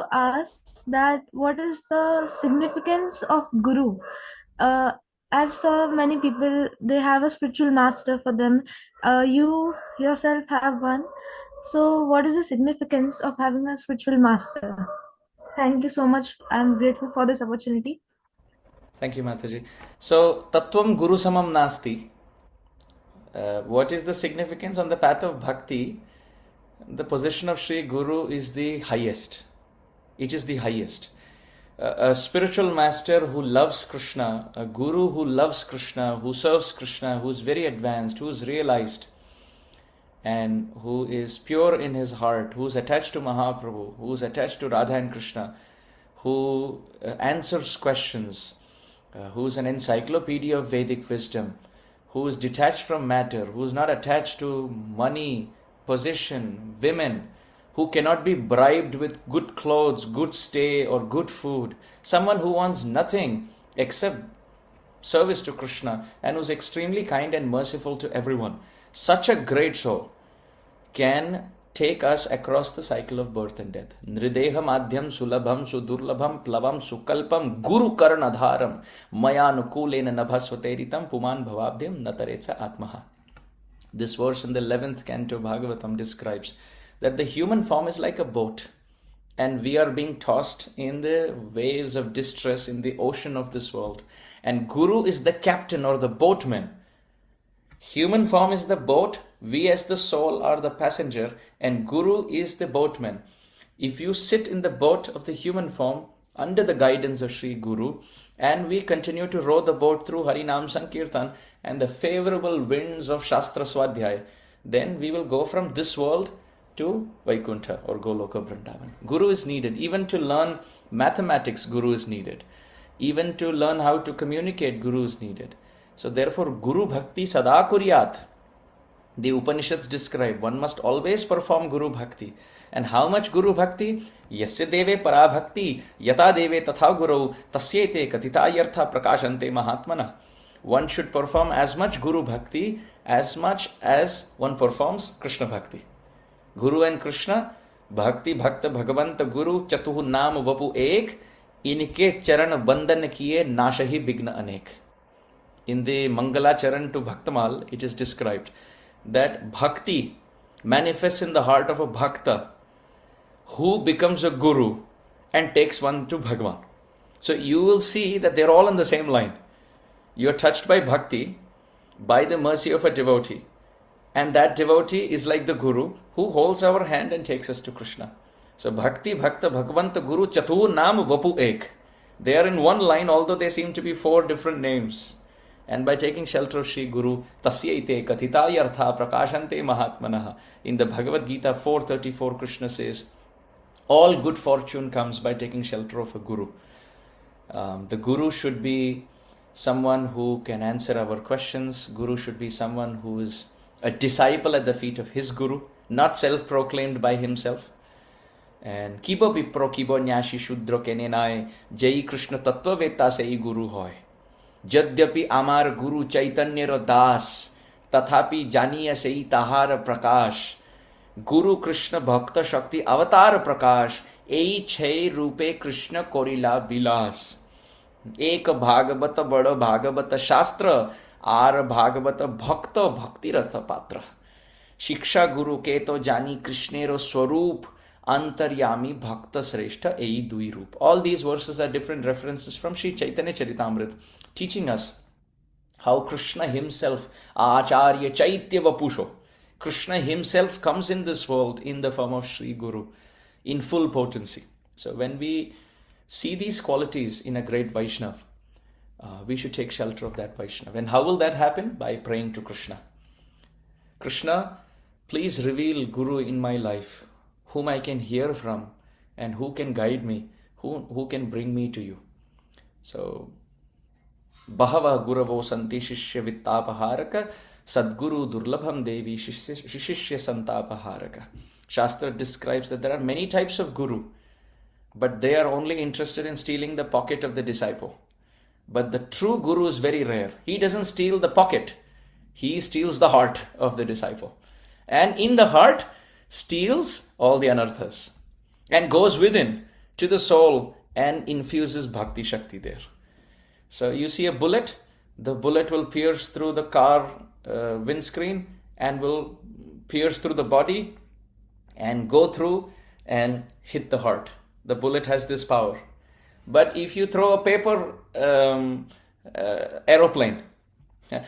to ask that what is the significance of guru? Uh, I've saw many people, they have a spiritual master for them. You yourself have one. So what is the significance of having a spiritual master? Thank you so much. I'm grateful for this opportunity. Thank you, Mataji. So, Tattvam Guru Samam Nasti. What is the significance on the path of bhakti? The position of Sri Guru is the highest. It is the highest. A spiritual master who loves Krishna, a guru who loves Krishna, who serves Krishna, who is very advanced, who is realized, and who is pure in his heart, who is attached to Mahaprabhu, who is attached to Radha and Krishna, who answers questions, who is an encyclopedia of Vedic wisdom, who is detached from matter, who is not attached to money, position, women, who cannot be bribed with good clothes, good stay, or good food, someone who wants nothing except service to Krishna and who's extremely kind and merciful to everyone. Such a great soul can take us across the cycle of birth and death. Nrideha madhyam sulabham sudurlabham plavam sukalpam guru karanadharam mayanukulena nabhasvateritam puman bhavabdhyam nataretsa atmaha. This verse in the 11th canto Bhagavatam describes that the human form is like a boat and we are being tossed in the waves of distress in the ocean of this world. And Guru is the captain or the boatman. Human form is the boat, we as the soul are the passenger, and Guru is the boatman. If you sit in the boat of the human form under the guidance of Sri Guru, and we continue to row the boat through Harinam Sankirtan and the favorable winds of Shastra Swadhyaya, then we will go from this world to Vaikuntha or Goloka Vrindavan. Guru is needed. Even to learn mathematics, Guru is needed. Even to learn how to communicate, Guru is needed. So therefore, Guru Bhakti Sada Kuryat. The Upanishads describe one must always perform Guru Bhakti. And how much Guru Bhakti? Yasya deve para bhakti, yata deve tatha guru, tasyete katitayartha prakashante mahatmana. One should perform as much Guru Bhakti as much as one performs Krishna Bhakti. Guru and Krishna, Bhakti Bhakta Bhagavanta Guru Chatuhu Naam Vapu Ek, Inke Charan Bandan Kiye Nashahi Bigna Anek. In the Mangala Charan to Bhaktamal, it is described that Bhakti manifests in the heart of a Bhakta who becomes a Guru and takes one to Bhagavan. So you will see that they're all in the same line. You're touched by Bhakti by the mercy of a devotee. And that devotee is like the Guru who holds our hand and takes us to Krishna. So Bhakti, Bhakta, Bhagavanta, Guru, Chatu, Naam, Vapu, Ek. They are in one line, although they seem to be four different names. And by taking shelter of Sri Guru, Tasyaite Katitayartha Prakashante Mahatmanaha. In the Bhagavad Gita 4:34, Krishna says, all good fortune comes by taking shelter of a Guru. The Guru should be someone who can answer our questions. Guru should be someone who is a disciple at the feet of his Guru, not self-proclaimed by himself. And Kibo Pipro Kibo Nyashi Shudro Kenenai Jai Krishna Tattva Veta Sei Guru Hoy. Jadyapi Amar Guru Chaitanya Das Tathapi Janiya Sei Tahar Prakash Guru Krishna Bhakta Shakti Avatar Prakash Ei Chhe Rupe Krishna Korila Bilas Ek Bhagavata Bada Bhagavata Shastra आर भागवत भक्त भक्ति रथ पात्र शिक्षा गुरु के तो जानी कृष्णेरो स्वरूप अंतर्यामी भक्त श्रेष्ठ एई दुई रूप. All these verses are different references from Sri Chaitanya Charitamrita, teaching us how Krishna himself, Acharya Chaitya Vapusho, Krishna himself comes in this world in the form of Sri Guru in full potency. So when we see these qualities in a great Vaishnav, we should take shelter of that Vaishnava. And how will that happen? By praying to Krishna. Krishna, please reveal Guru in my life, whom I can hear from and who can guide me, who can bring me to you. So, Bahava Guravo Santi Shishya Vittapaharaka Sadguru Durlabham Devi Shishya Santapaharaka. Shastra describes that there are many types of Guru, but they are only interested in stealing the pocket of the disciple. But the true Guru is very rare. He doesn't steal the pocket. He steals the heart of the disciple. And in the heart, steals all the anarthas. And goes within, to the soul and infuses bhakti shakti there. So you see a bullet, the bullet will pierce through the car windscreen and will pierce through the body and go through and hit the heart. The bullet has this power. But if you throw a paper aeroplane,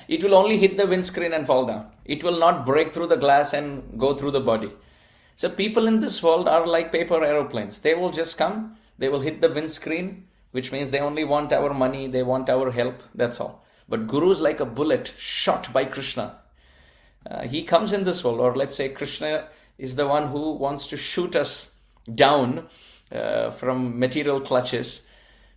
it will only hit the windscreen and fall down. It will not break through the glass and go through the body. So people in this world are like paper aeroplanes. They will just come, they will hit the windscreen, which means they only want our money, they want our help, that's all. But Guru is like a bullet shot by Krishna. He comes in this world, or let's say Krishna is the one who wants to shoot us down from material clutches.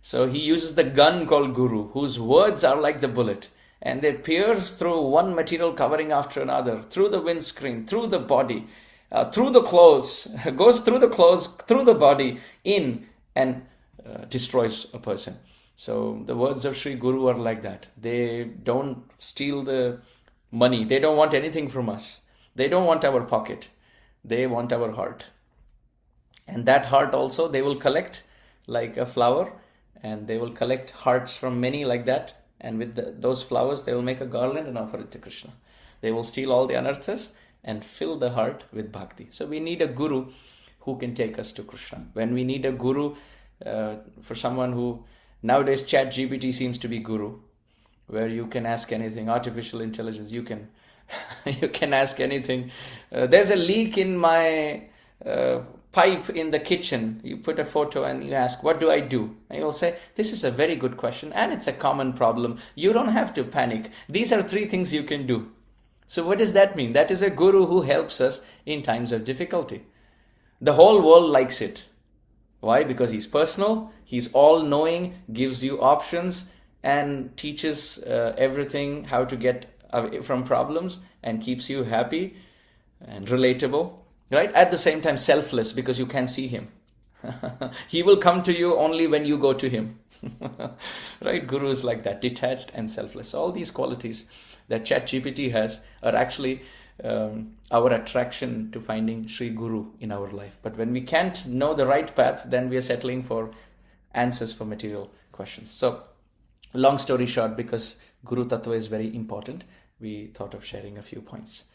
So he uses the gun called Guru, whose words are like the bullet. And they pierce through one material covering after another, through the windscreen, through the body, through the clothes, goes through the clothes, through the body, in and destroys a person. So the words of Sri Guru are like that. They don't steal the money. They don't want anything from us. They don't want our pocket. They want our heart. And that heart also they will collect like a flower, and they will collect hearts from many like that. And with those flowers, they will make a garland and offer it to Krishna. They will steal all the anarthas and fill the heart with bhakti. So we need a guru who can take us to Krishna. When we need a guru, for someone who, nowadays ChatGPT seems to be guru, where you can ask anything, artificial intelligence, you can you can ask anything. There's a leak in my pipe in the kitchen. You put a photo and you ask, what do I do? And you'll say, this is a very good question and it's a common problem. You don't have to panic. These are 3 things you can do. So what does that mean? That is a guru who helps us in times of difficulty. The whole world likes it. Why? Because he's personal, he's all-knowing, gives you options and teaches everything, how to get away from problems, and keeps you happy and relatable. Right? At the same time, selfless, because you can't see him. He will come to you only when you go to him. Right? Guru is like that, detached and selfless. All these qualities that ChatGPT has are actually our attraction to finding Sri Guru in our life. But when we can't know the right path, then we are settling for answers for material questions. So, long story short, because Guru Tattva is very important, we thought of sharing a few points.